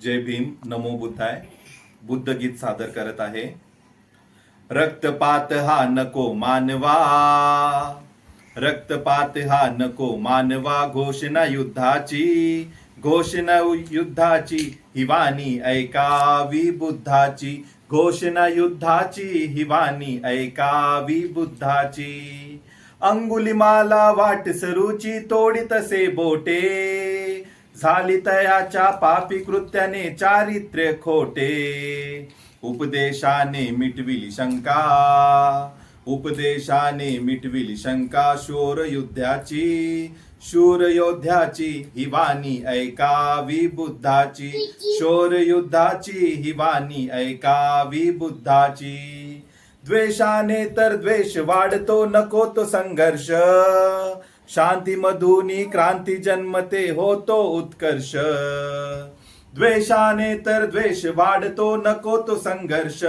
जय भीम, नमो बुद्धाय. बुद्ध गीत सादर करत आहे. रक्तपात हा नको मानवा, रक्तपात हा नको मानवा. घोषणा युद्धाची, घोषणा युद्धाची ही वाणी ऐकावी बुद्धाची. घोषणा युद्धाची ही वाणी ऐकावी बुद्धाची. अंगुलिमाला वाट सरूची तोडी तसे बोटे, झाली तयाच्या पापी कृत्याने चारित्र्य खोटे. उपदेशाने मिटविली शंका, उपदेशाने मिटविली शंका. शूर युद्धाची, शूर योद्ध्याची ही वाणी ऐकावी बुद्धाची. शूर युद्धाची ही वाणी ऐकावी बुद्धाची. द्वेषाने तर द्वेष वाढतो, नको तो संघर्ष. शांती मधुनी क्रांती जन्मते, होतो उत्कर्ष. द्वेषाने तर द्वेष वाढतो, नको तो संघर्ष.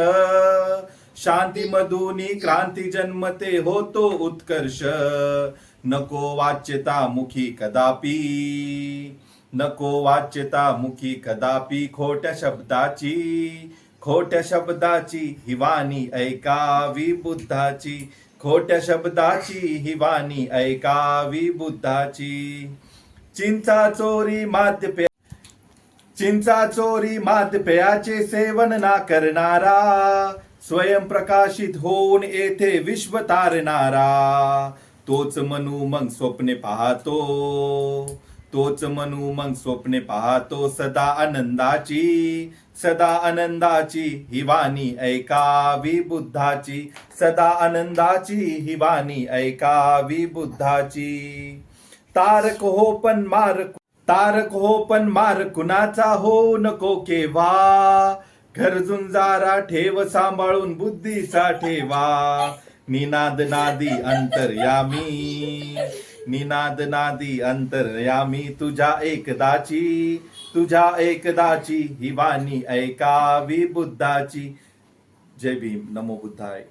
शांती मधुनी क्रांती जन्मते, होतो उत्कर्ष. नको वाच्यता मुखी कदापि, नको वाच्यता मुखी कदापि. खोट्या शब्दाची, खोट्या शब्दाची ही वाणी ऐकावी बुद्धाची. खोट्या शब्दाची ही वाणी ऐकावी बुद्धाची. चिंचा चोरी माद्य, चिंचा चोरी माद्यपेयाचे सेवन ना करणारा, स्वयं प्रकाशित होऊन येथे विश्व तारणारा. तोच मनू मग स्वप्ने पाहतो, तोच मनू मग स्वप्ने पाहतो. सदा आनंदाची, सदा आनंदाची ही वाणी ऐकावी बुद्धाची. सदा आनंदाची ही वाणी ऐकावी बुद्धाची. तारक हो पण मार, तारक हो पण मार कुणाचा हो नको केव्हा. घर झुंजारा ठेव सांभाळून बुद्धीचा ठेवा. निनाद नादी अंतर्यामी, निनाद नादी अंतर्यामी. तुझ्या एकदाची, तुझ्या एकदाची ही वाणी ऐकावी बुद्धाची. जय भीम, नमो बुद्धाय.